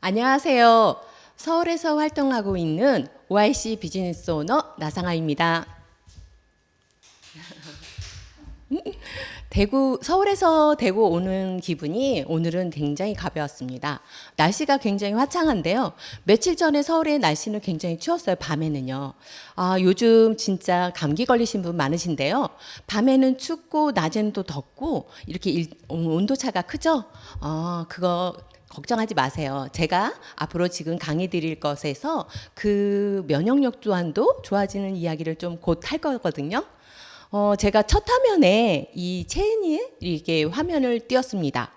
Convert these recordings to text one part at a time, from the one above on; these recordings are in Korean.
안녕하세요. 서울에서 활동하고 있는 OIC 비즈니스 오너 나상아입니다. 서울에서 대구 오는 기분이 오늘은 굉장히 가벼웠습니다. 날씨가 굉장히 화창한데요. 며칠 전에 서울의 날씨는 굉장히 추웠어요. 밤에는요. 요즘 진짜 감기 걸리신 분 많으신데요. 밤에는 춥고 낮에는 또 덥고 이렇게 온도차가 크죠? 그거 걱정하지 마세요. 제가 앞으로 지금 강의 드릴 것에서 그 면역력 또한도 좋아지는 이야기를 좀 곧 할 거거든요. 제가 첫 화면에 이 체인이 이렇게 화면을 띄웠습니다.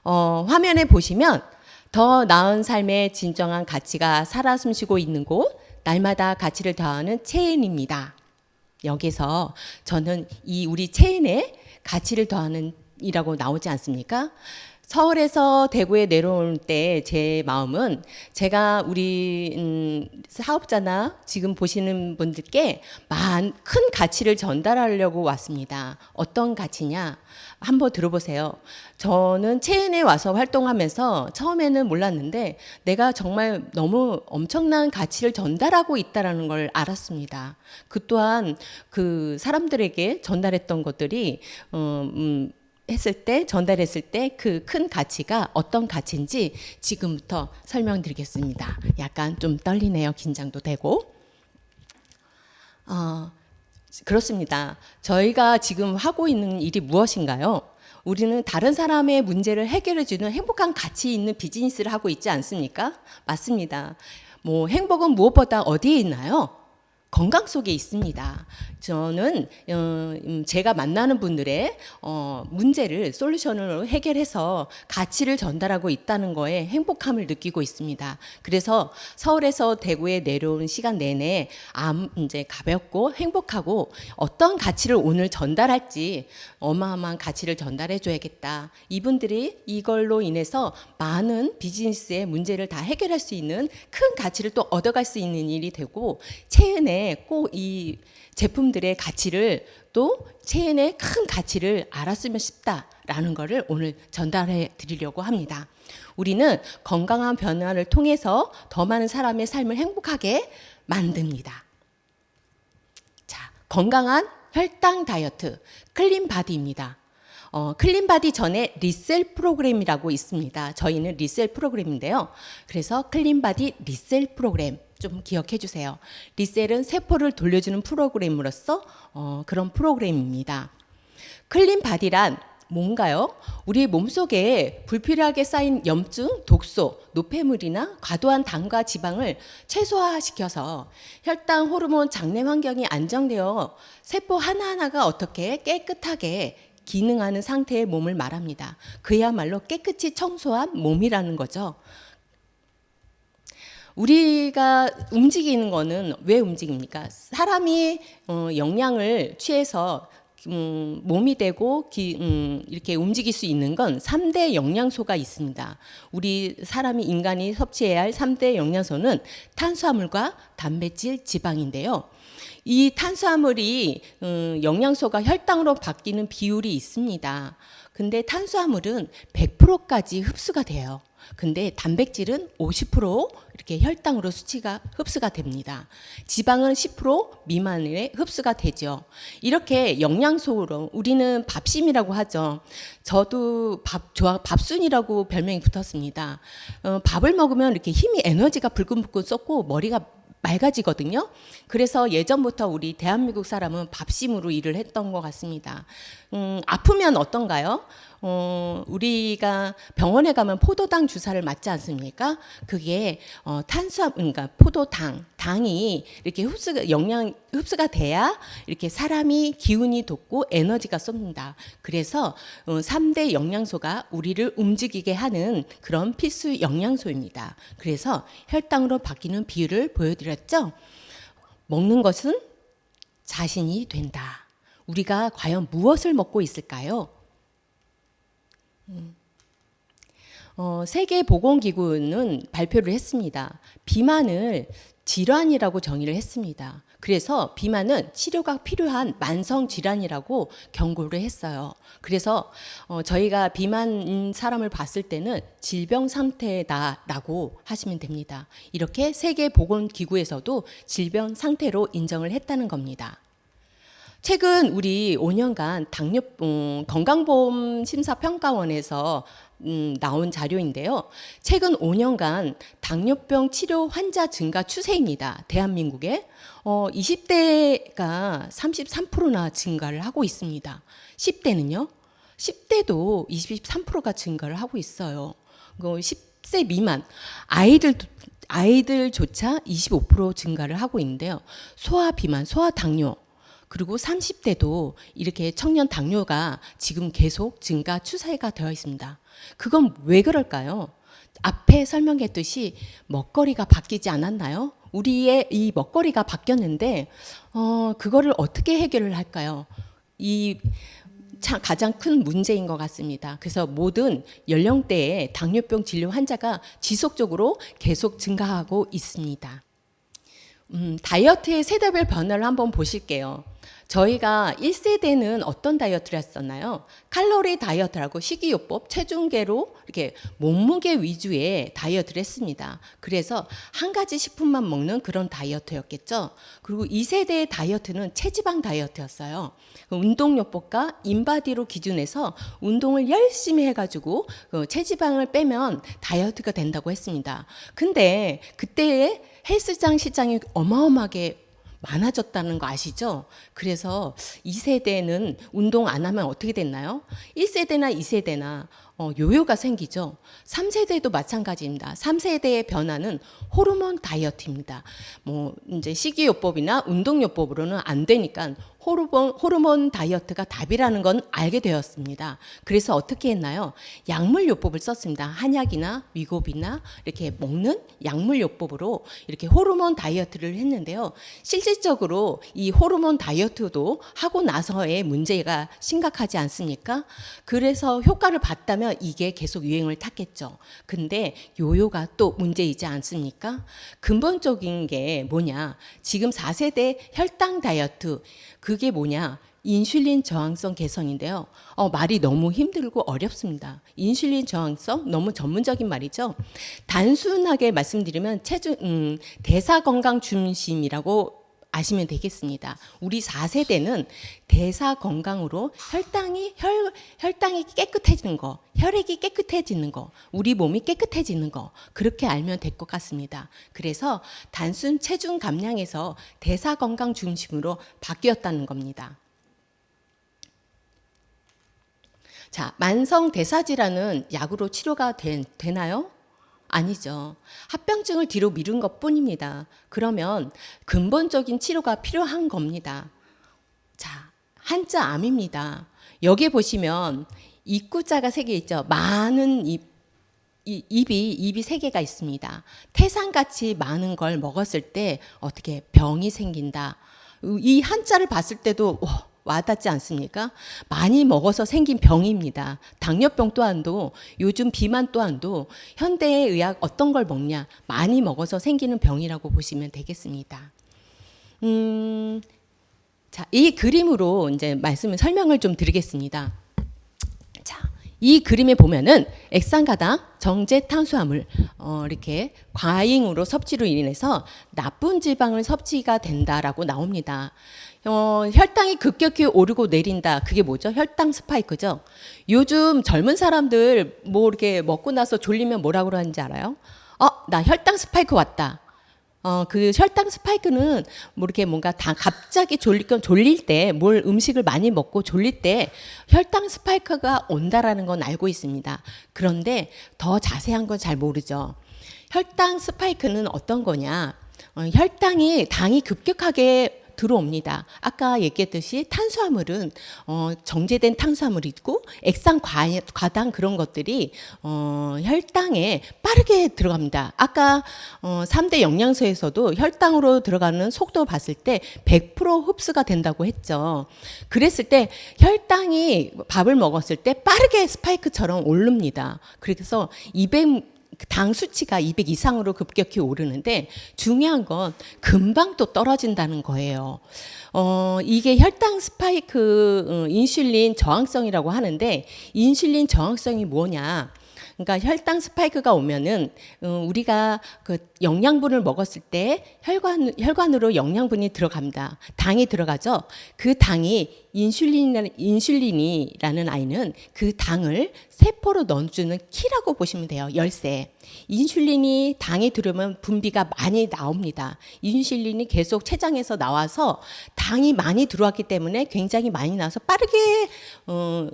화면에 보시면 더 나은 삶의 진정한 가치가 살아 숨쉬고 있는 곳, 날마다 가치를 더하는 체인입니다. 여기서 저는 이 우리 체인에 가치를 더하는 이라고 나오지 않습니까? 서울에서 대구에 내려올 때 제 마음은 제가 우리 사업자나 지금 보시는 분들께 큰 가치를 전달하려고 왔습니다. 어떤 가치냐? 한번 들어보세요. 저는 체인에 와서 활동하면서 처음에는 몰랐는데 내가 정말 너무 엄청난 가치를 전달하고 있다는 걸 알았습니다. 그 또한 그 사람들에게 전달했던 것들이 전달했을 때 그 큰 가치가 어떤 가치인지 지금부터 설명드리겠습니다. 약간 좀 떨리네요. 긴장도 되고. 그렇습니다. 저희가 지금 하고 있는 일이 무엇인가요? 우리는 다른 사람의 문제를 해결해주는 행복한 가치 있는 비즈니스를 하고 있지 않습니까? 맞습니다. 행복은 무엇보다 어디에 있나요? 건강 속에 있습니다. 저는 제가 만나는 분들의 문제를 솔루션으로 해결해서 가치를 전달하고 있다는 거에 행복함을 느끼고 있습니다. 그래서 서울에서 대구에 내려온 시간 내내 이제 가볍고 행복하고 어떤 가치를 오늘 전달할지 어마어마한 가치를 전달해 줘야겠다. 이분들이 이걸로 인해서 많은 비즈니스의 문제를 다 해결할 수 있는 큰 가치를 또 얻어갈 수 있는 일이 되고 체은에 꼭 이 제품들의 가치를 또 체인의 큰 가치를 알았으면 싶다라는 것을 오늘 전달해 드리려고 합니다. 우리는 건강한 변화를 통해서 더 많은 사람의 삶을 행복하게 만듭니다. 자, 건강한 혈당 다이어트 클린 바디입니다. 클린 바디 전에 리셀 프로그램이라고 있습니다. 저희는 리셀 프로그램인데요. 그래서 클린 바디 리셀 프로그램 좀 기억해 주세요. 리셀은 세포를 돌려주는 프로그램으로서 그런 프로그램입니다. 클린 바디란 뭔가요? 우리 몸속에 불필요하게 쌓인 염증, 독소, 노폐물이나 과도한 당과 지방을 최소화시켜서 혈당, 호르몬, 장내 환경이 안정되어 세포 하나하나가 어떻게 깨끗하게 기능하는 상태의 몸을 말합니다. 그야말로 깨끗이 청소한 몸이라는 거죠. 우리가 움직이는 거는 왜 움직입니까? 사람이 영양을 취해서 몸이 되고 이렇게 움직일 수 있는 건 3대 영양소가 있습니다. 우리 인간이 섭취해야 할 3대 영양소는 탄수화물과 단백질, 지방인데요. 이 탄수화물이 영양소가 혈당으로 바뀌는 비율이 있습니다. 근데 탄수화물은 100%까지 흡수가 돼요. 근데 단백질은 50% 이렇게 혈당으로 흡수가 됩니다. 지방은 10% 미만에 흡수가 되죠. 이렇게 영양소로 우리는 밥심이라고 하죠. 저도 밥순이라고 별명이 붙었습니다. 밥을 먹으면 이렇게 에너지가 불끈불끈 솟고 머리가 맑아지거든요. 그래서 예전부터 우리 대한민국 사람은 밥심으로 일을 했던 것 같습니다. 아프면 어떤가요? 우리가 병원에 가면 포도당 주사를 맞지 않습니까? 그게 그러니까 당이 이렇게 흡수가 돼야 이렇게 사람이 기운이 돋고 에너지가 쏩니다. 그래서 3대 영양소가 우리를 움직이게 하는 그런 필수 영양소입니다. 그래서 혈당으로 바뀌는 비율을 보여드렸죠. 먹는 것은 자신이 된다. 우리가 과연 무엇을 먹고 있을까요? 세계보건기구는 발표를 했습니다. 비만을 질환이라고 정의를 했습니다. 그래서 비만은 치료가 필요한 만성 질환이라고 경고를 했어요. 그래서 저희가 비만인 사람을 봤을 때는 질병 상태다라고 하시면 됩니다. 이렇게 세계보건기구에서도 질병 상태로 인정을 했다는 겁니다. 최근 우리 5년간 건강보험 심사평가원에서 나온 자료인데요. 최근 5년간 당뇨병 치료 환자 증가 추세입니다. 대한민국에 20대가 33%나 증가를 하고 있습니다. 10대는요? 10대도 23%가 증가를 하고 있어요. 10세 미만 아이들조차 25% 증가를 하고 있는데요. 소아비만, 소아당뇨 그리고 30대도 이렇게 청년 당뇨가 지금 계속 증가 추세가 되어 있습니다. 그건 왜 그럴까요? 앞에 설명했듯이 먹거리가 바뀌지 않았나요? 우리의 이 먹거리가 바뀌었는데 그거를 어떻게 해결을 할까요? 이 가장 큰 문제인 것 같습니다. 그래서 모든 연령대의 당뇨병 진료 환자가 지속적으로 계속 증가하고 있습니다. 다이어트의 세대별 변화를 한번 보실게요. 저희가 1세대는 어떤 다이어트를 했었나요? 칼로리 다이어트라고 식이요법, 체중계로 이렇게 몸무게 위주의 다이어트를 했습니다. 그래서 한 가지 식품만 먹는 그런 다이어트였겠죠. 그리고 2세대의 다이어트는 체지방 다이어트였어요. 운동요법과 인바디로 기준해서 운동을 열심히 해가지고 체지방을 빼면 다이어트가 된다고 했습니다. 근데 그때의 헬스장 시장이 어마어마하게 많아졌다는 거 아시죠? 그래서 2세대는 운동 안 하면 어떻게 됐나요? 1세대나 2세대나 요요가 생기죠. 3세대도 마찬가지입니다. 3세대의 변화는 호르몬 다이어트입니다. 뭐 이제 식이요법이나 운동요법으로는 안 되니까 호르몬 다이어트가 답이라는 건 알게 되었습니다. 그래서 어떻게 했나요? 약물요법을 썼습니다. 한약이나 위고비나 이렇게 먹는 약물요법으로 이렇게 호르몬 다이어트를 했는데요. 실질적으로 이 호르몬 다이어트도 하고 나서의 문제가 심각하지 않습니까? 그래서 효과를 봤다면 이게 계속 유행을 탔겠죠. 근데 요요가 또 문제이지 않습니까? 근본적인 게 뭐냐? 지금 4세대 혈당 다이어트 그게 뭐냐? 인슐린 저항성 개선인데요. 말이 너무 힘들고 어렵습니다. 인슐린 저항성 너무 전문적인 말이죠. 단순하게 말씀드리면 대사 건강 중심이라고 아시면 되겠습니다. 우리 4세대는 대사 건강으로 혈당이 깨끗해지는 거, 혈액이 깨끗해지는 거, 우리 몸이 깨끗해지는 거 그렇게 알면 될 것 같습니다. 그래서 단순 체중 감량에서 대사 건강 중심으로 바뀌었다는 겁니다. 자, 만성 대사질환은 약으로 치료가 되나요? 아니죠. 합병증을 뒤로 미룬 것뿐입니다. 그러면 근본적인 치료가 필요한 겁니다. 자, 한자 암입니다. 여기 보시면 입구자가 3개 있죠. 많은 입이 3개가 있습니다. 태산같이 많은 걸 먹었을 때 어떻게 병이 생긴다. 이 한자를 봤을 때도 와닿지 않습니까? 많이 먹어서 생긴 병입니다. 당뇨병 또한도 요즘 비만 또한도 현대의 의학 어떤 걸 먹냐 많이 먹어서 생기는 병이라고 보시면 되겠습니다. 자, 이 그림으로 이제 설명을 좀 드리겠습니다. 자, 이 그림에 보면은 액상가당 정제 탄수화물 이렇게 과잉으로 섭취로 인해서 나쁜 지방을 섭취가 된다라고 나옵니다. 혈당이 급격히 오르고 내린다. 그게 뭐죠? 혈당 스파이크죠. 요즘 젊은 사람들 뭐 이렇게 먹고 나서 졸리면 뭐라고 하는지 알아요? 나 혈당 스파이크 왔다. 그 혈당 스파이크는 뭐 이렇게 뭔가 다 갑자기 졸릴 때 뭘 음식을 많이 먹고 졸릴 때 혈당 스파이크가 온다라는 건 알고 있습니다. 그런데 더 자세한 건 잘 모르죠. 혈당 스파이크는 어떤 거냐? 당이 급격하게 들어옵니다. 아까 얘기했듯이 탄수화물은 정제된 탄수화물이 있고 액상 과당 그런 것들이 혈당에 빠르게 들어갑니다. 아까 3대 영양소에서도 혈당으로 들어가는 속도 봤을 때 100% 흡수가 된다고 했죠. 그랬을 때 혈당이 밥을 먹었을 때 빠르게 스파이크처럼 오릅니다. 그래서 당 수치가 200 이상으로 급격히 오르는데 중요한 건 금방 또 떨어진다는 거예요. 이게 혈당 스파이크 인슐린 저항성이라고 하는데 인슐린 저항성이 뭐냐? 그러니까 혈당 스파이크가 오면은 우리가 그 영양분을 먹었을 때 혈관으로 영양분이 들어갑니다. 당이 들어가죠. 그 당이 인슐린이라는 아이는 그 당을 세포로 넣어주는 키라고 보시면 돼요. 열쇠. 인슐린이 당이 들어오면 분비가 많이 나옵니다. 인슐린이 계속 췌장에서 나와서 당이 많이 들어왔기 때문에 굉장히 많이 나와서 빠르게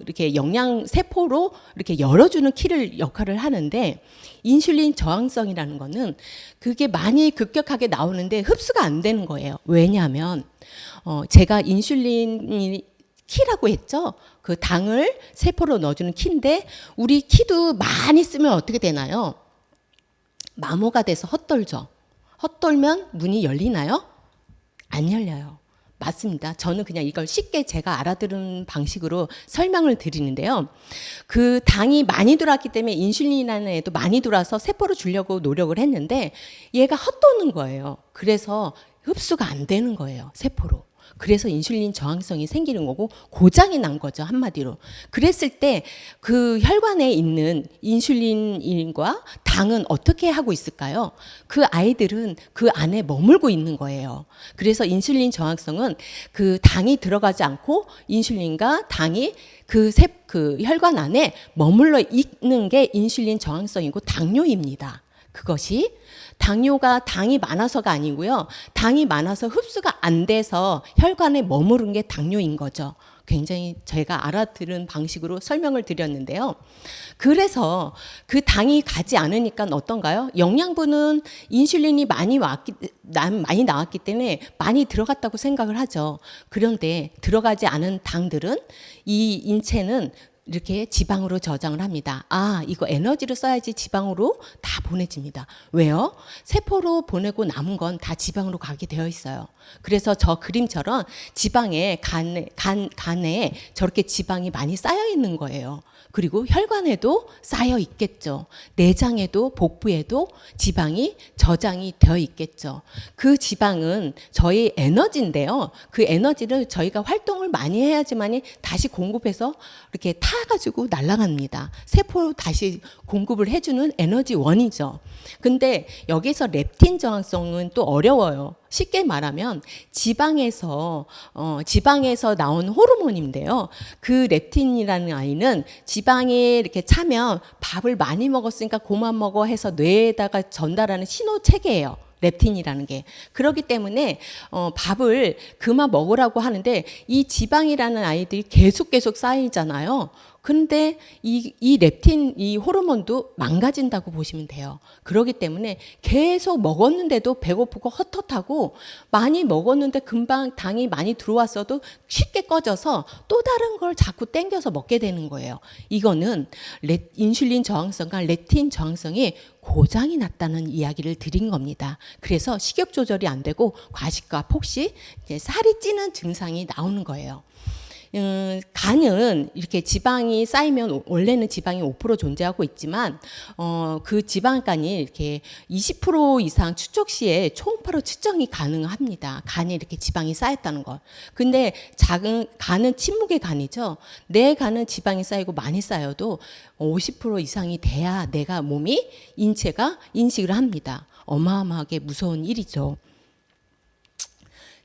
이렇게 영양 세포로 이렇게 열어주는 키를 역할을 하는데 인슐린 저항성이라는 거는 그게 많이 급격하게 나오는데 흡수가 안 되는 거예요. 왜냐하면 제가 인슐린이 키라고 했죠. 그 당을 세포로 넣어주는 키인데 우리 키도 많이 쓰면 어떻게 되나요? 마모가 돼서 헛돌죠. 헛돌면 문이 열리나요? 안 열려요. 맞습니다. 저는 그냥 이걸 쉽게 제가 알아들은 방식으로 설명을 드리는데요. 그 당이 많이 들어왔기 때문에 인슐린이라는 애도 많이 들어와서 세포로 주려고 노력을 했는데 얘가 헛도는 거예요. 그래서 흡수가 안 되는 거예요. 세포로. 그래서 인슐린 저항성이 생기는 거고 고장이 난 거죠. 한마디로. 그랬을 때 그 혈관에 있는 인슐린과 당은 어떻게 하고 있을까요? 그 아이들은 그 안에 머물고 있는 거예요. 그래서 인슐린 저항성은 그 당이 들어가지 않고 인슐린과 당이 그 혈관 안에 머물러 있는 게 인슐린 저항성이고 당뇨입니다. 그것이 당뇨가 당이 많아서가 아니고요. 당이 많아서 흡수가 안 돼서 혈관에 머무른 게 당뇨인 거죠. 굉장히 제가 알아들은 방식으로 설명을 드렸는데요. 그래서 그 당이 가지 않으니까 어떤가요? 영양분은 인슐린이 많이 나왔기 때문에 많이 들어갔다고 생각을 하죠. 그런데 들어가지 않은 당들은 이 인체는 이렇게 지방으로 저장을 합니다. 아, 이거 에너지로 써야지 지방으로 다 보내집니다. 왜요? 세포로 보내고 남은 건 다 지방으로 가게 되어 있어요. 그래서 저 그림처럼 지방에 간에 저렇게 지방이 많이 쌓여 있는 거예요. 그리고 혈관에도 쌓여 있겠죠. 내장에도 복부에도 지방이 저장이 되어 있겠죠. 그 지방은 저희 에너지인데요. 그 에너지를 저희가 활동을 많이 해야지만이 다시 공급해서 이렇게 타가지고 날아갑니다. 세포로 다시 공급을 해주는 에너지원이죠. 근데 여기서 렙틴 저항성은 또 어려워요. 쉽게 말하면 지방에서 나온 호르몬인데요. 그 렙틴이라는 아이는 지방에 이렇게 차면 밥을 많이 먹었으니까 그만 먹어 해서 뇌에다가 전달하는 신호 체계예요. 렙틴이라는 게. 그렇기 때문에 밥을 그만 먹으라고 하는데 이 지방이라는 아이들이 계속 쌓이잖아요. 근데 이 렙틴, 이 호르몬도 망가진다고 보시면 돼요. 그렇기 때문에 계속 먹었는데도 배고프고 헛헛하고 많이 먹었는데 금방 당이 많이 들어왔어도 쉽게 꺼져서 또 다른 걸 자꾸 땡겨서 먹게 되는 거예요. 이거는 인슐린 저항성과 렙틴 저항성이 고장이 났다는 이야기를 드린 겁니다. 그래서 식욕 조절이 안 되고 과식과 폭식, 살이 찌는 증상이 나오는 거예요. 간은 이렇게 지방이 쌓이면 원래는 지방이 5% 존재하고 있지만 그 지방간이 이렇게 20% 이상 축적 시에 초음파로 측정이 가능합니다. 간에 이렇게 지방이 쌓였다는 걸. 근데 작은 간은 침묵의 간이죠. 내 간은 지방이 쌓이고 많이 쌓여도 50% 이상이 돼야 내가 몸이 인체가 인식을 합니다. 어마어마하게 무서운 일이죠.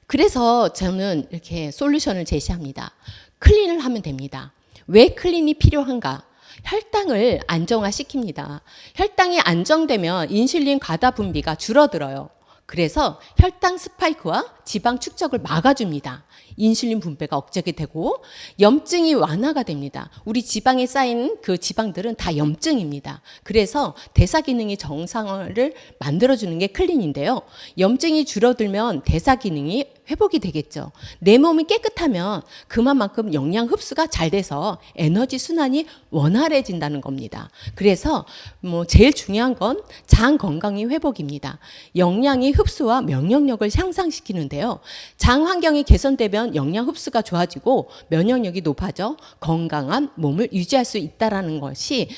그래서 저는 이렇게 솔루션을 제시합니다. 클린을 하면 됩니다. 왜 클린이 필요한가? 혈당을 안정화시킵니다. 혈당이 안정되면 인슐린 과다 분비가 줄어들어요. 그래서 혈당 스파이크와 지방 축적을 막아줍니다. 인슐린 분배가 억제가 되고 염증이 완화가 됩니다. 우리 지방에 쌓인 그 지방들은 다 염증입니다. 그래서 대사 기능이 정상화를 만들어주는 게 클린인데요. 염증이 줄어들면 대사 기능이 회복이 되겠죠. 내 몸이 깨끗하면 그만큼 영양 흡수가 잘 돼서 에너지 순환이 원활해진다는 겁니다. 그래서 뭐 제일 중요한 건 장 건강의 회복입니다. 영양의 흡수와 면역력을 향상시키는데요. 장 환경이 개선되면 영양 흡수가 좋아지고 면역력이 높아져 건강한 몸을 유지할 수 있다라는 것이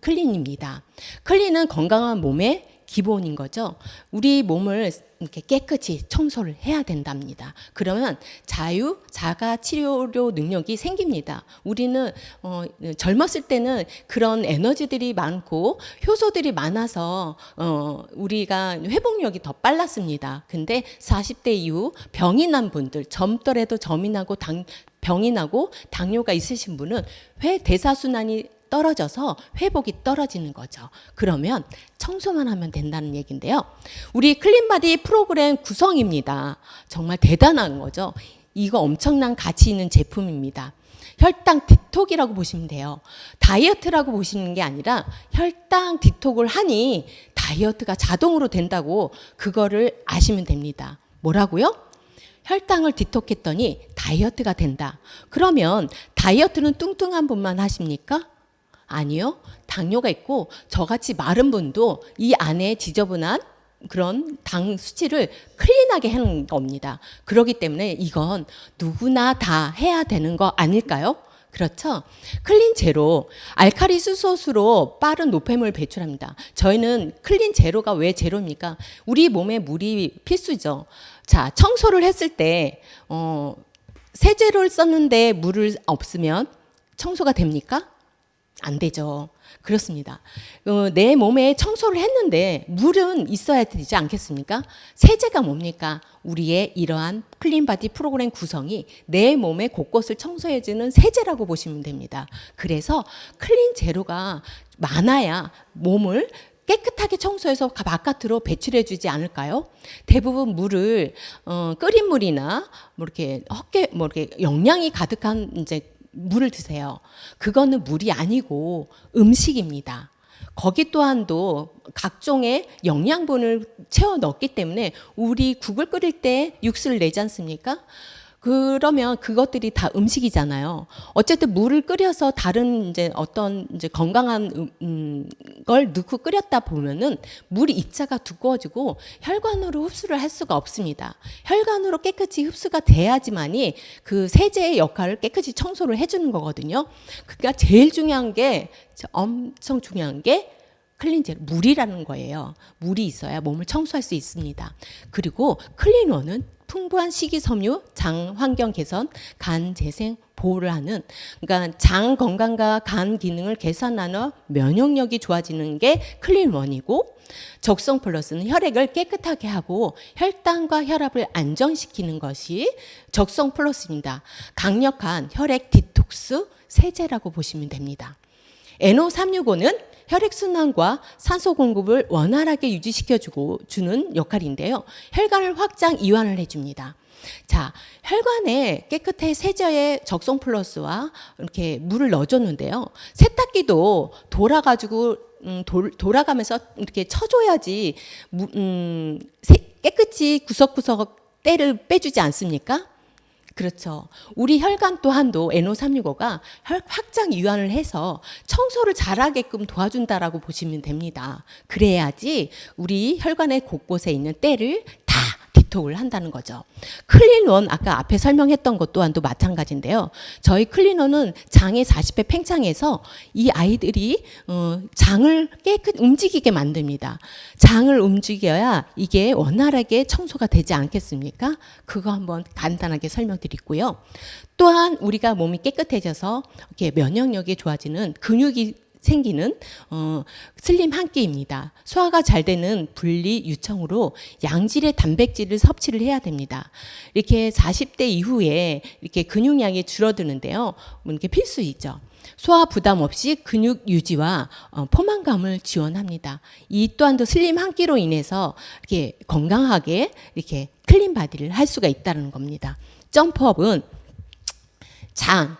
클린입니다. 클린은 건강한 몸의 기본인 거죠. 우리 몸을 이렇게 깨끗이 청소를 해야 된답니다. 그러면 자가 치료 능력이 생깁니다. 우리는 젊었을 때는 그런 에너지들이 많고 효소들이 많아서 우리가 회복력이 더 빨랐습니다. 근데 40대 이후 병이 난 분들, 젊더라도 점이 나고 병이 나고 당뇨가 있으신 분은 대사순환이 떨어져서 회복이 떨어지는 거죠. 그러면 청소만 하면 된다는 얘기인데요. 우리 클린바디 프로그램 구성입니다. 정말 대단한 거죠. 이거 엄청난 가치 있는 제품입니다. 혈당 디톡이라고 보시면 돼요. 다이어트라고 보시는 게 아니라 혈당 디톡을 하니 다이어트가 자동으로 된다고 그거를 아시면 됩니다. 뭐라고요? 혈당을 디톡했더니 다이어트가 된다. 그러면 다이어트는 뚱뚱한 분만 하십니까? 아니요. 당뇨가 있고 저같이 마른 분도 이 안에 지저분한 그런 당 수치를 클린하게 하는 겁니다. 그렇기 때문에 이건 누구나 다 해야 되는 거 아닐까요? 그렇죠? 클린 제로, 알칼리 수소수로 빠른 노폐물 배출합니다. 저희는 클린 제로가 왜 제로입니까? 우리 몸에 물이 필수죠. 자, 청소를 했을 때 세제를 썼는데 물을 없으면 청소가 됩니까? 안 되죠. 그렇습니다. 내 몸에 청소를 했는데 물은 있어야 되지 않겠습니까? 세제가 뭡니까? 우리의 이러한 클린바디 프로그램 구성이 내 몸의 곳곳을 청소해주는 세제라고 보시면 됩니다. 그래서 클린 제로가 많아야 몸을 깨끗하게 청소해서 바깥으로 배출해주지 않을까요? 대부분 물을 끓인 물이나 뭐 이렇게 이렇게 영양이 가득한 이제 물을 드세요. 그거는 물이 아니고 음식입니다. 거기 또한도 각종의 영양분을 채워 넣기 때문에 우리 국을 끓일 때 육수를 내지 않습니까? 그러면 그것들이 다 음식이잖아요. 어쨌든 물을 끓여서 다른 이제 어떤 이제 건강한 걸 넣고 끓였다 보면은 물이 입자가 두꺼워지고 혈관으로 흡수를 할 수가 없습니다. 혈관으로 깨끗이 흡수가 돼야지만이 그 세제의 역할을 깨끗이 청소를 해주는 거거든요. 그러니까 제일 중요한 게 엄청 중요한 게 클린제로 물이라는 거예요. 물이 있어야 몸을 청소할 수 있습니다. 그리고 클린원은 풍부한 식이섬유, 장 환경 개선, 간 재생 보호를 하는, 그러니까 장 건강과 간 기능을 개선하는 면역력이 좋아지는 게 클린원이고, 적성 플러스는 혈액을 깨끗하게 하고 혈당과 혈압을 안정시키는 것이 적성 플러스입니다. 강력한 혈액 디톡스 세제라고 보시면 됩니다. NO365는 혈액순환과 산소 공급을 원활하게 주는 역할인데요. 혈관을 확장 이완을 해줍니다. 자, 혈관에 깨끗해 세제의 적성 플러스와 이렇게 물을 넣어줬는데요. 세탁기도 돌아가면서 이렇게 쳐줘야지 깨끗이 구석구석 때를 빼주지 않습니까? 그렇죠. 우리 혈관 또한도 NO365가 확장 이완을 해서 청소를 잘하게끔 도와준다라고 보시면 됩니다. 그래야지 우리 혈관의 곳곳에 있는 때를 다 디톡을 한다는 거죠. 클린원 아까 앞에 설명했던 것 또한도 마찬가지인데요. 저희 클린원은 장의 40회 팽창해서 이 아이들이 장을 움직이게 만듭니다. 장을 움직여야 이게 원활하게 청소가 되지 않겠습니까? 그거 한번 간단하게 설명드리고요. 또한 우리가 몸이 깨끗해져서 이렇게 면역력이 좋아지는 근육이 생기는 슬림 한 끼입니다. 소화가 잘 되는 분리 유청으로 양질의 단백질을 섭취를 해야 됩니다. 이렇게 40대 이후에 이렇게 근육량이 줄어드는데요. 이렇게 필수이죠. 소화 부담 없이 근육 유지와 포만감을 지원합니다. 이 또한도 슬림 한 끼로 인해서 이렇게 건강하게 이렇게 클린 바디를 할 수가 있다는 겁니다. 점프업은 장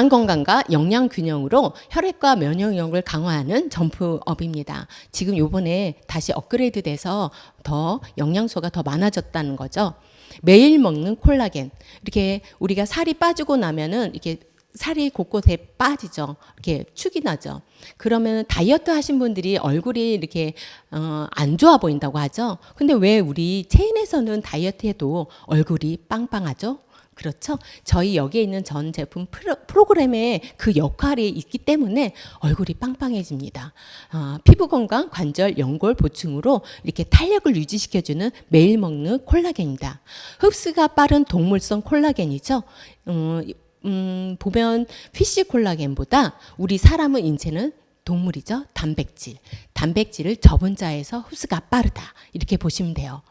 건강과 영양 균형으로 혈액과 면역력을 강화하는 점프업입니다. 지금 요번에 다시 업그레이드 돼서 더 영양소가 더 많아졌다는 거죠. 매일 먹는 콜라겐. 이렇게 우리가 살이 빠지고 나면은 이렇게 살이 곳곳에 빠지죠. 이렇게 축이 나죠. 그러면 다이어트 하신 분들이 얼굴이 이렇게 안 좋아 보인다고 하죠. 근데 왜 우리 체인에서는 다이어트해도 얼굴이 빵빵하죠? 그렇죠. 저희 여기에 있는 전 제품 프로그램에 그 역할이 있기 때문에 얼굴이 빵빵해집니다. 피부 건강, 관절, 연골 보충으로 이렇게 탄력을 유지시켜주는 매일 먹는 콜라겐입니다. 흡수가 빠른 동물성 콜라겐이죠. 보면 피쉬 콜라겐보다 우리 사람의 인체는 동물이죠. 단백질을 저분자에서 흡수가 빠르다. 이렇게 보시면 돼요.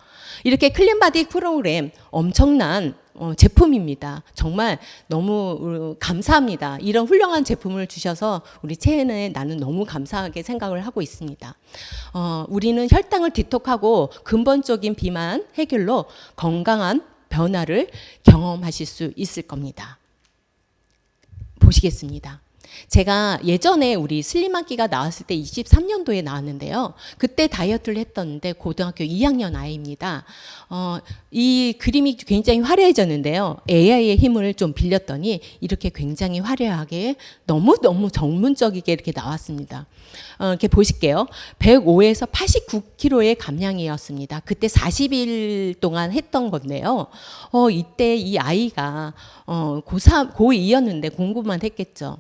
이렇게 클린바디 프로그램 엄청난 제품입니다. 정말 너무 감사합니다. 이런 훌륭한 제품을 주셔서 우리 체엔에 나는 너무 감사하게 생각을 하고 있습니다. 우리는 혈당을 디톡하고 근본적인 비만 해결로 건강한 변화를 경험하실 수 있을 겁니다. 보시겠습니다. 제가 예전에 우리 슬림하기가 나왔을 때 23년도에 나왔는데요. 그때 다이어트를 했었는데 고등학교 2학년 아이입니다. 이 그림이 굉장히 화려해졌는데요. AI의 힘을 좀 빌렸더니 이렇게 굉장히 화려하게 너무너무 전문적이게 이렇게 나왔습니다. 이렇게 보실게요. 105에서 89kg의 감량이었습니다. 그때 40일 동안 했던 건데요. 이때 이 아이가 고3, 고2였는데 공부만 했겠죠.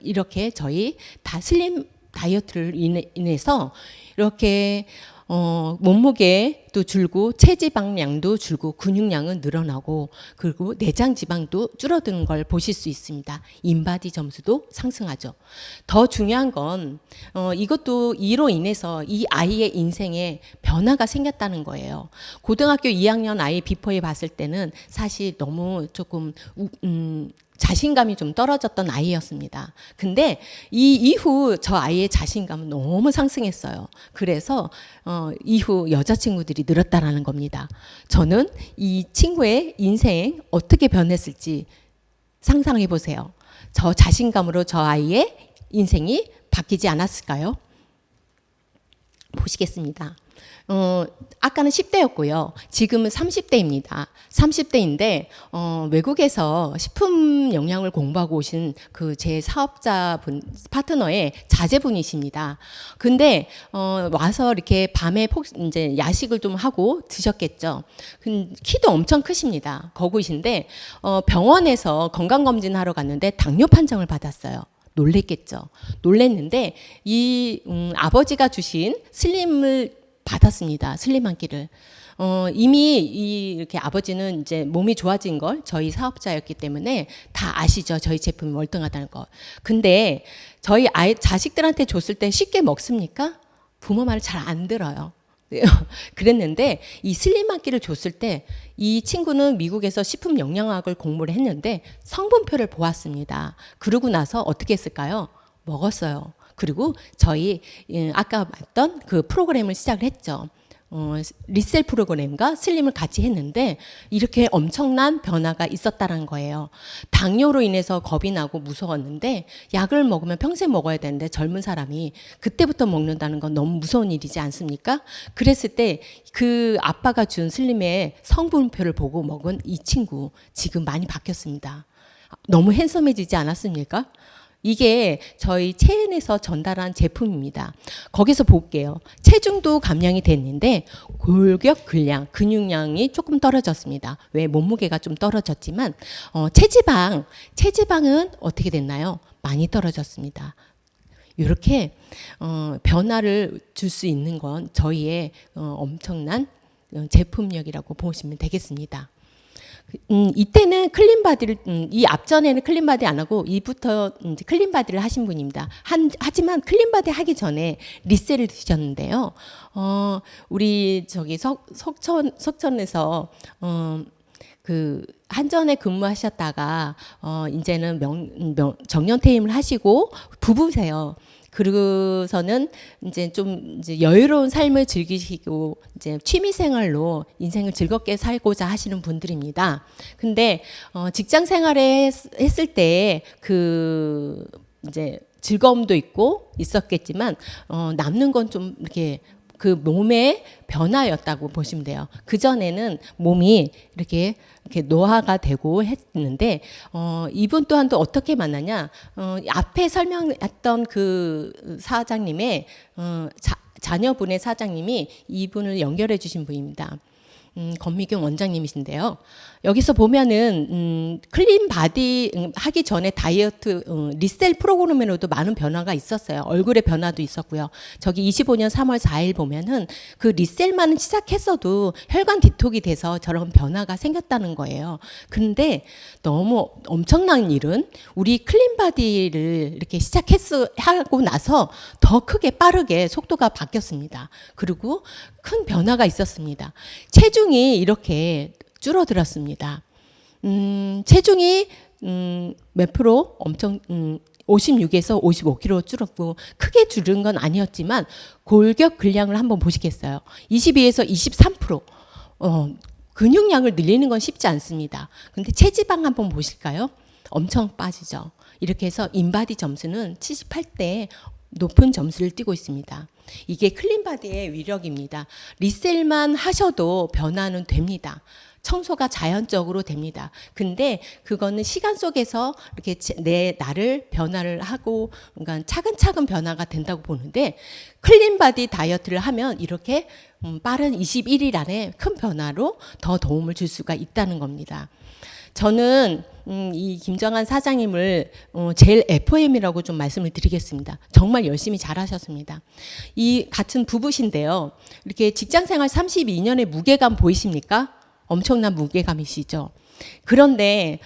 이렇게 저희 다 슬림 다이어트를 인해서 이렇게 몸무게도 줄고 체지방량도 줄고 근육량은 늘어나고 그리고 내장 지방도 줄어드는 걸 보실 수 있습니다. 인바디 점수도 상승하죠. 더 중요한 건 이것도 이로 인해서 이 아이의 인생에 변화가 생겼다는 거예요. 고등학교 2학년 아이 비포에 봤을 때는 사실 너무 조금 자신감이 좀 떨어졌던 아이였습니다. 근데 이 이후 저 아이의 자신감은 너무 상승했어요. 그래서 이후 여자친구들이 늘었다라는 겁니다. 저는 이 친구의 인생 어떻게 변했을지 상상해 보세요. 저 자신감으로 저 아이의 인생이 바뀌지 않았을까요? 보시겠습니다. 아까는 10대였고요. 지금은 30대입니다. 30대인데 외국에서 식품 영양을 공부하고 오신 그 제 사업자분 파트너의 자제분이십니다. 근데 와서 이렇게 밤에 이제 야식을 좀 하고 드셨겠죠. 키도 엄청 크십니다. 거구이신데 병원에서 건강 검진하러 갔는데 당뇨 판정을 받았어요. 놀랬겠죠. 놀랬는데 이 아버지가 주신 슬림을 받았습니다. 슬림 한 끼를. 이미 이렇게 아버지는 이제 몸이 좋아진 걸 저희 사업자였기 때문에 다 아시죠. 저희 제품이 월등하다는 거. 근데 저희 자식들한테 줬을 때 쉽게 먹습니까? 부모 말을 잘 안 들어요. 그랬는데 이 슬림 한 끼를 줬을 때 이 친구는 미국에서 식품 영양학을 공부를 했는데 성분표를 보았습니다. 그러고 나서 어떻게 했을까요? 먹었어요. 그리고 저희 아까 봤던 그 프로그램을 시작을 했죠. 리셀 프로그램과 슬림을 같이 했는데 이렇게 엄청난 변화가 있었다는 거예요. 당뇨로 인해서 겁이 나고 무서웠는데 약을 먹으면 평생 먹어야 되는데 젊은 사람이 그때부터 먹는다는 건 너무 무서운 일이지 않습니까? 그랬을 때 그 아빠가 준 슬림의 성분표를 보고 먹은 이 친구 지금 많이 바뀌었습니다. 너무 핸섬해지지 않았습니까? 이게 저희 체엔에서 전달한 제품입니다. 거기서 볼게요. 체중도 감량이 됐는데 골격 근량, 근육량이 조금 떨어졌습니다. 왜? 몸무게가 좀 떨어졌지만 체지방은 어떻게 됐나요? 많이 떨어졌습니다. 이렇게 변화를 줄 수 있는 건 저희의 엄청난 제품력이라고 보시면 되겠습니다. 이때는 클린바디를 이 앞전에는 클린바디 안 하고 이부터 이제 클린바디를 하신 분입니다. 하지만 클린바디 하기 전에 리셀을 드셨는데요. 우리 저기 석천에서 그 한전에 근무하셨다가 이제는 정년퇴임을 하시고 부부세요. 그러고서는 이제 좀 이제 여유로운 삶을 즐기시고 이제 취미 생활로 인생을 즐겁게 살고자 하시는 분들입니다. 근데 직장 생활에 했을 때 이제 즐거움도 있고 있었겠지만 남는 건 좀 이렇게 그 몸의 변화였다고 보시면 돼요. 그 전에는 몸이 이렇게 노화가 되고 했는데 이분 또한 또 어떻게 만나냐? 앞에 설명했던 그 사장님의 자녀분의 사장님이 이분을 연결해 주신 분입니다. 권미경 원장님이신데요. 여기서 보면은 클린 바디 하기 전에 다이어트 리셀 프로그램으로도 많은 변화가 있었어요. 얼굴의 변화도 있었고요. 저기 25년 3월 4일 보면은 그 리셀만 시작했어도 혈관 디톡이 돼서 저런 변화가 생겼다는 거예요. 근데 너무 엄청난 일은 우리 클린 바디를 이렇게 하고 나서 더 크게 빠르게 속도가 바뀌었습니다. 그리고 큰 변화가 있었습니다. 체중이 이렇게 줄어들었습니다. 체중이 몇 프로 엄청 56에서 55kg 줄었고 크게 줄은 건 아니었지만 골격 근량을 한번 보시겠어요. 22에서 23%. 근육량을 늘리는 건 쉽지 않습니다. 근데 체지방 한번 보실까요? 엄청 빠지죠. 이렇게 해서 인바디 점수는 78대 높은 점수를 띄고 있습니다. 이게 클린바디의 위력입니다. 리셀만 하셔도 변화는 됩니다. 청소가 자연적으로 됩니다. 근데 그거는 시간 속에서 이렇게 나를 변화를 하고, 그러니까 차근차근 변화가 된다고 보는데, 클린바디 다이어트를 하면 이렇게 빠른 21일 안에 큰 변화로 더 도움을 줄 수가 있다는 겁니다. 저는 이 김정한 사장님을 제일 FM이라고 좀 말씀을 드리겠습니다. 정말 열심히 잘하셨습니다. 이 같은 부부신데요. 이렇게 직장생활 32년의 무게감 보이십니까? 엄청난 무게감이시죠. 그런데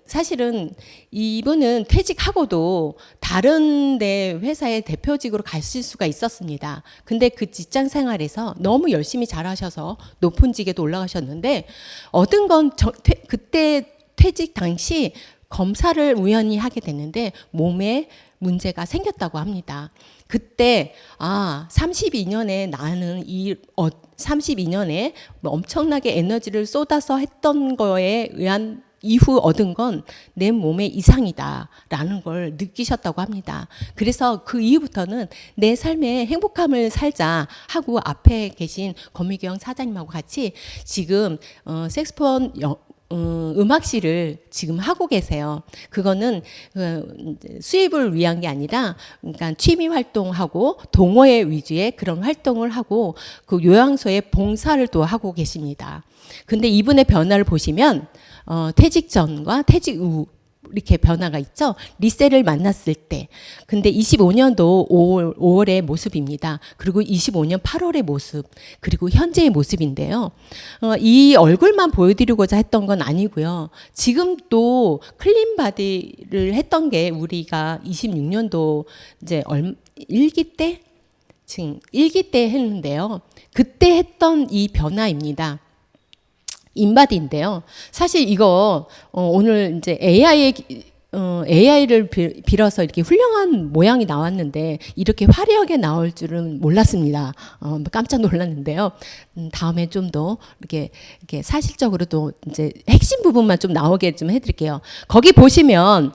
사실은 이분은 퇴직하고도 다른 데 회사의 대표직으로 가실 수가 있었습니다. 근데 그 직장 생활에서 너무 열심히 잘하셔서 높은 직에도 올라가셨는데 얻은 건 그때 퇴직 당시 검사를 우연히 하게 됐는데 몸에 문제가 생겼다고 합니다. 그때 32년에 나는 32년에 엄청나게 에너지를 쏟아서 했던 거에 의한 이후 얻은 건 내 몸의 이상이다라는 걸 느끼셨다고 합니다. 그래서 그 이후부터는 내 삶에 행복함을 살자 하고 앞에 계신 권미경 사장님하고 같이 지금 색소폰 음악실을 지금 하고 계세요. 그거는 수입을 위한 게 아니라 그러니까 취미 활동하고 동호회 위주의 그런 활동을 하고 그 요양소에 봉사를 또 하고 계십니다. 근데 이분의 변화를 보시면 퇴직 전과 퇴직 후 이렇게 변화가 있죠. 리셀을 만났을 때. 근데 25년도 5월의 모습입니다. 그리고 25년 8월의 모습, 그리고 현재의 모습인데요. 이 얼굴만 보여드리고자 했던 건 아니고요. 지금 또 클린 바디를 했던 게 우리가 26년도 이제 일기 때? 지금 일기 때 했는데요. 그때 했던 이 변화입니다. 인바디인데요. 사실 이거 오늘 이제 AI를 빌어서 이렇게 훌륭한 모양이 나왔는데 이렇게 화려하게 나올 줄은 몰랐습니다. 깜짝 놀랐는데요. 다음에 좀 더 이렇게 사실적으로도 이제 핵심 부분만 좀 나오게 좀 해드릴게요. 거기 보시면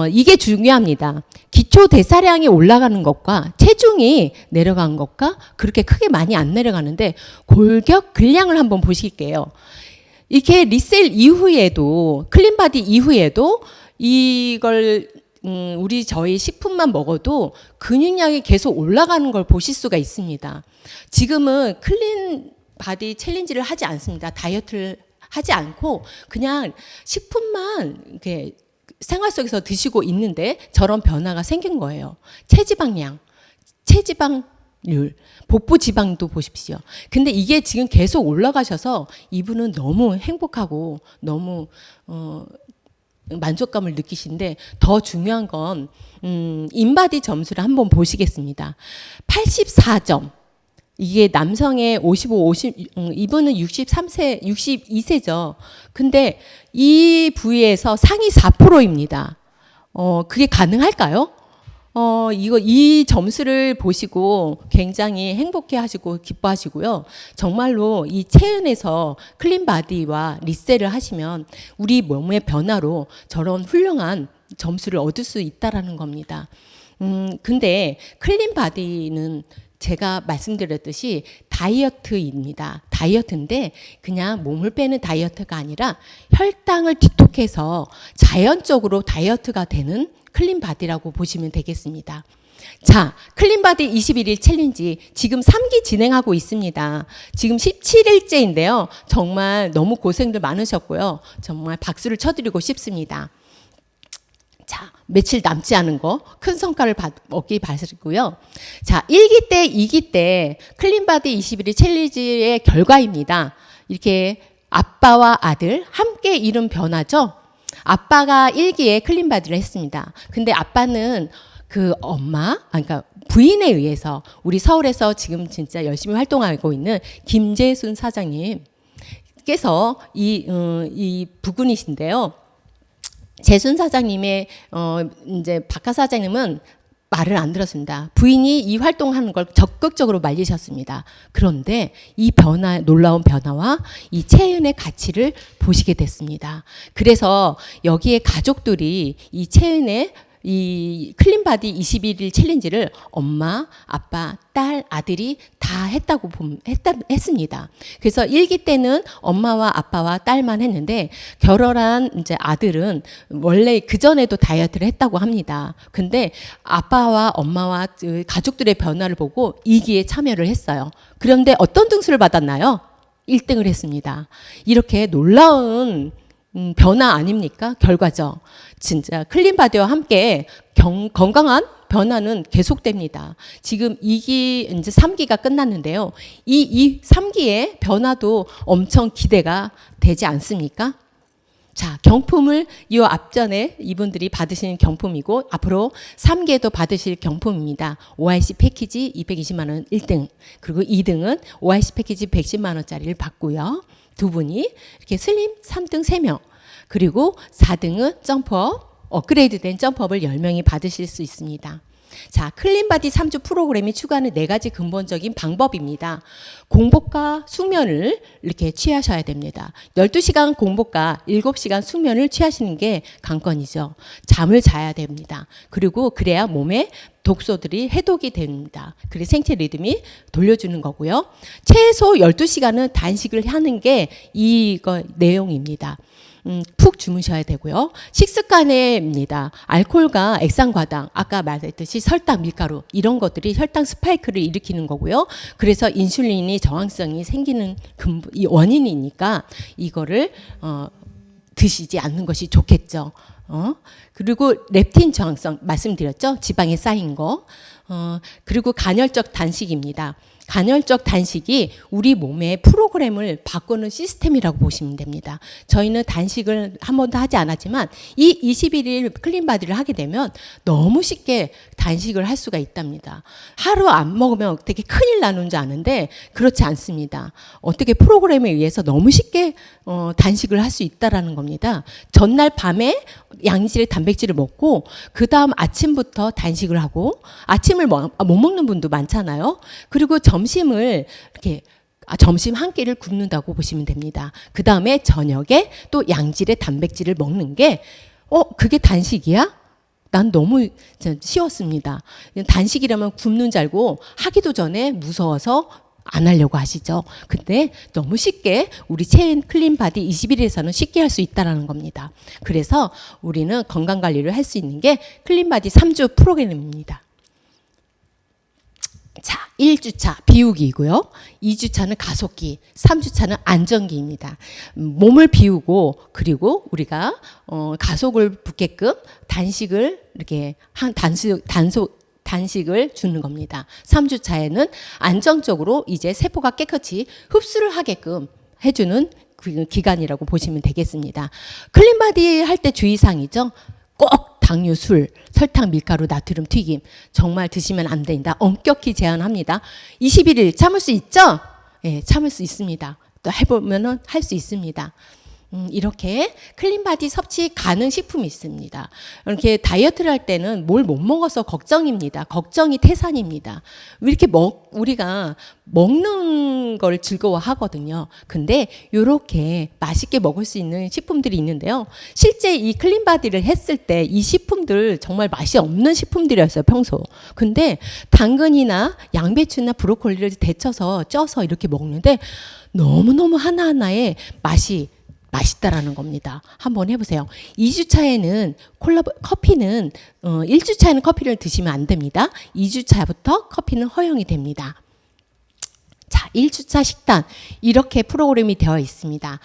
이게 중요합니다. 기초 대사량이 올라가는 것과 체중이 내려간 것과 그렇게 크게 많이 안 내려가는데 골격 근량을 한번 보실게요. 이렇게 리셀 이후에도 클린바디 이후에도 이걸 저희 식품만 먹어도 근육량이 계속 올라가는 걸 보실 수가 있습니다. 지금은 클린바디 챌린지를 하지 않습니다. 다이어트를 하지 않고 그냥 식품만 이렇게 생활 속에서 드시고 있는데 저런 변화가 생긴 거예요. 체지방량, 체지방률, 복부 지방도 보십시오. 근데 이게 지금 계속 올라가셔서 이분은 너무 행복하고 너무 만족감을 느끼신데 더 중요한 건 인바디 점수를 한번 보시겠습니다. 84점. 이게 남성의 50, 이분은 63세, 62세죠. 근데 이 부위에서 상위 4%입니다. 그게 가능할까요? 이 점수를 보시고 굉장히 행복해 하시고 기뻐하시고요. 정말로 이 체은에서 클린 바디와 리셀을 하시면 우리 몸의 변화로 저런 훌륭한 점수를 얻을 수 있다라는 겁니다. 근데 클린 바디는 제가 말씀드렸듯이 다이어트입니다. 다이어트인데 그냥 몸을 빼는 다이어트가 아니라 혈당을 뒤톡해서 자연적으로 다이어트가 되는 클린바디라고 보시면 되겠습니다. 자, 클린바디 21일 챌린지 지금 3기 진행하고 있습니다. 지금 17일째인데요. 정말 너무 고생들 많으셨고요. 정말 박수를 쳐드리고 싶습니다. 자, 며칠 남지 않은 거 큰 성과를 얻기 바라고요. 자, 1기 때, 2기 때 클린바디 21일 챌린지의 결과입니다. 이렇게 아빠와 아들 함께 이룬 변화죠. 아빠가 1기에 클린바디를 했습니다. 근데 아빠는 그 엄마, 그러니까 부인에 의해서 우리 서울에서 지금 진짜 열심히 활동하고 있는 김재순 사장님께서 이 부군이신데요. 재순 사장님의 이제 박하 사장님은 말을 안 들었습니다. 부인이 이 활동하는 걸 적극적으로 말리셨습니다. 그런데 이 변화, 놀라운 변화와 이 채은의 가치를 보시게 됐습니다. 그래서 여기에 가족들이 이 채은의 이 클린바디 21일 챌린지를 엄마, 아빠, 딸, 아들이 다 했습니다. 그래서 1기 때는 엄마와 아빠와 딸만 했는데 결혼한 이제 아들은 원래 그전에도 다이어트를 했다고 합니다. 근데 아빠와 엄마와 가족들의 변화를 보고 2기에 참여를 했어요. 그런데 어떤 등수를 받았나요? 1등을 했습니다. 이렇게 놀라운 변화 아닙니까? 결과죠. 진짜 클린바디와 함께 건강한 변화는 계속됩니다. 지금 2기, 이제 3기가 끝났는데요. 이 3기의 변화도 엄청 기대가 되지 않습니까? 자, 경품을 이 앞전에 이분들이 받으시는 경품이고 앞으로 3기에도 받으실 경품입니다. OIC 패키지 220만 원 1등, 그리고 2등은 OIC 패키지 110만 원짜리를 받고요. 두 분이 이렇게 슬림 3등 3명, 그리고 4등은 점프업, 업그레이드된 점프업을 10명이 받으실 수 있습니다. 자, 클린바디 3주 프로그램이 추가하는 4가지 근본적인 방법입니다. 공복과 숙면을 이렇게 취하셔야 됩니다. 12시간 공복과 7시간 숙면을 취하시는 게 관건이죠. 잠을 자야 됩니다. 그리고 그래야 몸에 독소들이 해독이 됩니다. 그래서 생체 리듬이 돌려주는 거고요. 최소 12시간은 단식을 하는 게 이거 내용입니다. 푹 주무셔야 되고요. 식습관입니다. 알코올과 액상과당, 아까 말했듯이 설탕, 밀가루 이런 것들이 혈당 스파이크를 일으키는 거고요. 그래서 인슐린이 저항성이 생기는 원인이니까 이거를 드시지 않는 것이 좋겠죠. 그리고 렙틴 저항성 말씀드렸죠. 지방에 쌓인 거. 그리고 간헐적 단식입니다. 간헐적 단식이 우리 몸의 프로그램을 바꾸는 시스템이라고 보시면 됩니다. 저희는 단식을 한 번도 하지 않았지만 이 21일 클린바디를 하게 되면 너무 쉽게 단식을 할 수가 있답니다. 하루 안 먹으면 되게 큰일 나는 줄 아는데 그렇지 않습니다. 어떻게 프로그램에 의해서 너무 쉽게 단식을 할 수 있다라는 겁니다. 전날 밤에 양질의 단백질을 먹고 그 다음 아침부터 단식을 하고 아침을 못 먹는 분도 많잖아요. 그리고 점심을 이렇게 점심 한 끼를 굶는다고 보시면 됩니다. 그 다음에 저녁에 또 양질의 단백질을 먹는 게 그게 단식이야? 난 너무 쉬웠습니다. 단식이라면 굶는 줄 알고 하기도 전에 무서워서 안 하려고 하시죠. 근데 너무 쉽게 우리 체인 클린바디 21일에서는 쉽게 할 수 있다는 겁니다. 그래서 우리는 건강관리를 할 수 있는 게 클린바디 3주 프로그램입니다. 자, 1주차 비우기이고요. 2주차는 가속기, 3주차는 안정기입니다. 몸을 비우고 그리고 우리가 가속을 붙게끔 단식을 이렇게 단식을 주는 겁니다. 3주차에는 안정적으로 이제 세포가 깨끗이 흡수를 하게끔 해주는 그 기간이라고 보시면 되겠습니다. 클린바디 할 때 주의사항이죠. 꼭 당류, 술, 설탕, 밀가루, 나트륨, 튀김 정말 드시면 안 된다. 엄격히 제한합니다. 21일 참을 수 있죠? 예, 참을 수 있습니다. 또 해보면은 할 수 있습니다. 이렇게 클린바디 섭취 가능 식품이 있습니다. 이렇게 다이어트를 할 때는 뭘 못 먹어서 걱정입니다. 걱정이 태산입니다. 이렇게 우리가 먹는 걸 즐거워하거든요. 근데 이렇게 맛있게 먹을 수 있는 식품들이 있는데요. 실제 이 클린바디를 했을 때 이 식품들 정말 맛이 없는 식품들이었어요, 평소. 근데 당근이나 양배추나 브로콜리를 데쳐서 쪄서 이렇게 먹는데 너무너무 하나하나에 맛있다라는 겁니다. 한번 해보세요. 2주차에는 커피는 1주차에는 커피를 드시면 안 됩니다. 2주차부터 커피는 허용이 됩니다. 자, 1주차 식단 이렇게 프로그램이 되어 있습니다.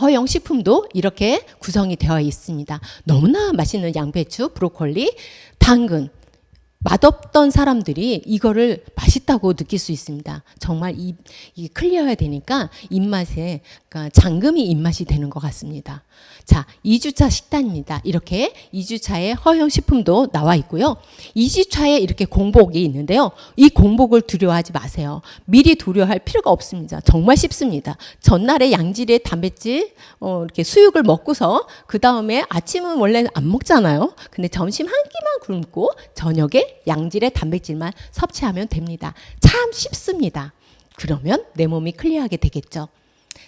허용 식품도 이렇게 구성이 되어 있습니다. 너무나 맛있는 양배추, 브로콜리, 당근. 맛없던 사람들이 이거를 맛있다고 느낄 수 있습니다. 정말 이 클리어해야 되니까 입맛에, 그러니까 잠금이 입맛이 되는 것 같습니다. 자, 2주차 식단입니다. 이렇게 2주차에 허용 식품도 나와 있고요. 2주차에 이렇게 공복이 있는데요. 이 공복을 두려워하지 마세요. 미리 두려워할 필요가 없습니다. 정말 쉽습니다. 전날에 양질의 단백질, 이렇게 수육을 먹고서 그 다음에 아침은 원래 안 먹잖아요. 근데 점심 한 끼만 굶고 저녁에 양질의 단백질만 섭취하면 됩니다. 참 쉽습니다. 그러면 내 몸이 클리어하게 되겠죠.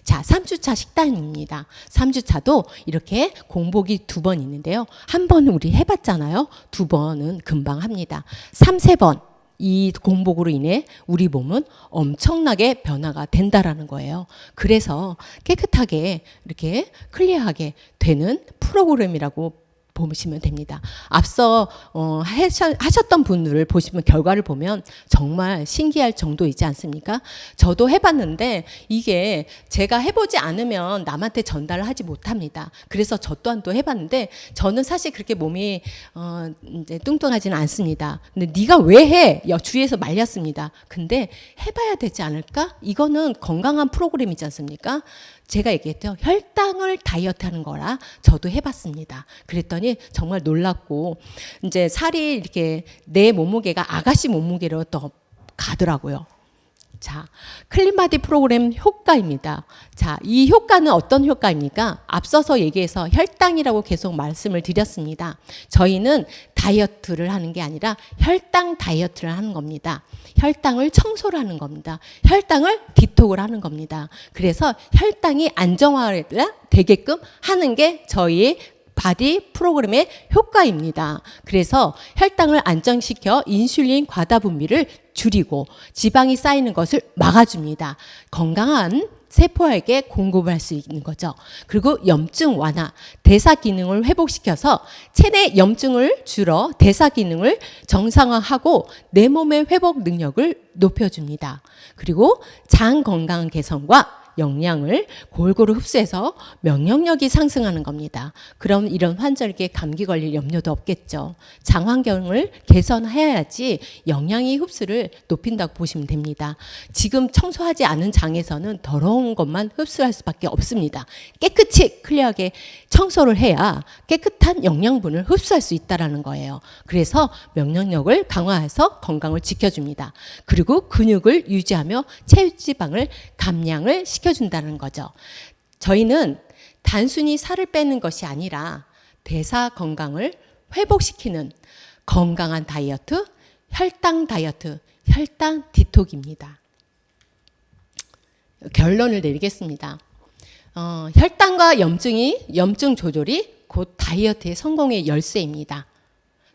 자, 3주차 식단입니다. 3주차도 이렇게 공복이 2번 있는데요. 한 번은 우리 해봤잖아요. 2번은 금방 합니다. 3, 4번 이 공복으로 인해 우리 몸은 엄청나게 변화가 된다라는 거예요. 그래서 깨끗하게 이렇게 클리어하게 되는 프로그램이라고 보시면 됩니다. 앞서 하셨던 분들을 보시면 결과를 보면 정말 신기할 정도이지 않습니까? 저도 해봤는데 이게 제가 해보지 않으면 남한테 전달을 하지 못합니다. 그래서 저 또한 또 해봤는데 저는 사실 그렇게 몸이 이제 뚱뚱하지는 않습니다. 근데 네가 왜 해? 주위에서 말렸습니다. 근데 해봐야 되지 않을까? 이거는 건강한 프로그램이지 않습니까? 제가 얘기했죠. 혈당을 다이어트하는 거라 저도 해봤습니다. 그랬더니 정말 놀랍고 이제 살이 이렇게 내 몸무게가 아가씨 몸무게로 또 가더라고요. 자, 클린바디 프로그램 효과입니다. 자, 이 효과는 어떤 효과입니까? 앞서서 얘기해서 혈당이라고 계속 말씀을 드렸습니다. 저희는 다이어트를 하는 게 아니라 혈당 다이어트를 하는 겁니다. 혈당을 청소를 하는 겁니다. 혈당을 디톡을 하는 겁니다. 그래서 혈당이 안정화되게끔 하는 게 저희의 바디 프로그램의 효과입니다. 그래서 혈당을 안정시켜 인슐린 과다 분비를 줄이고 지방이 쌓이는 것을 막아줍니다. 건강한 세포에게 공급을 할 수 있는 거죠. 그리고 염증 완화, 대사 기능을 회복시켜서 체내 염증을 줄여 대사 기능을 정상화하고 내 몸의 회복 능력을 높여줍니다. 그리고 장 건강 개선과 영양을 골고루 흡수해서 면역력이 상승하는 겁니다. 그럼 이런 환절기에 감기 걸릴 염려도 없겠죠. 장 환경을 개선해야지 영양이 흡수를 높인다고 보시면 됩니다. 지금 청소하지 않은 장에서는 더러운 것만 흡수할 수밖에 없습니다. 깨끗이 클리어하게 청소를 해야 깨끗한 영양분을 흡수할 수 있다는 거예요. 그래서 면역력을 강화해서 건강을 지켜줍니다. 그리고 근육을 유지하며 체지방을 감량을 시켜준다는 거죠. 저희는 단순히 살을 빼는 것이 아니라 대사 건강을 회복시키는 건강한 다이어트, 혈당 다이어트, 혈당 디톡입니다. 결론을 내리겠습니다. 혈당과 염증 조절이 곧 다이어트의 성공의 열쇠입니다.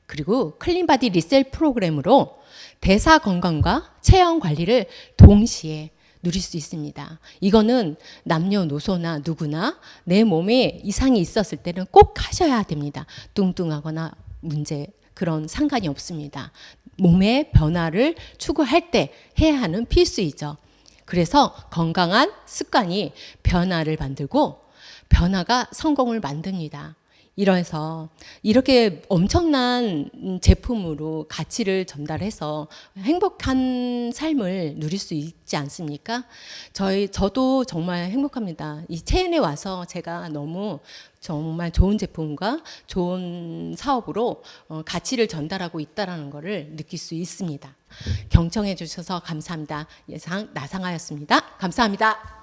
그리고 클린바디 리셀 프로그램으로 대사 건강과 체형 관리를 동시에 누릴 수 있습니다. 이거는 남녀노소나 누구나 내 몸에 이상이 있었을 때는 꼭 하셔야 됩니다. 뚱뚱하거나 그런 상관이 없습니다. 몸의 변화를 추구할 때 해야 하는 필수이죠. 그래서 건강한 습관이 변화를 만들고 변화가 성공을 만듭니다. 이래서 이렇게 엄청난 제품으로 가치를 전달해서 행복한 삶을 누릴 수 있지 않습니까? 저도 정말 행복합니다. 이 체인에 와서 제가 너무 정말 좋은 제품과 좋은 사업으로 가치를 전달하고 있다는 것을 느낄 수 있습니다. 경청해 주셔서 감사합니다. 예상 나상하였습니다. 감사합니다.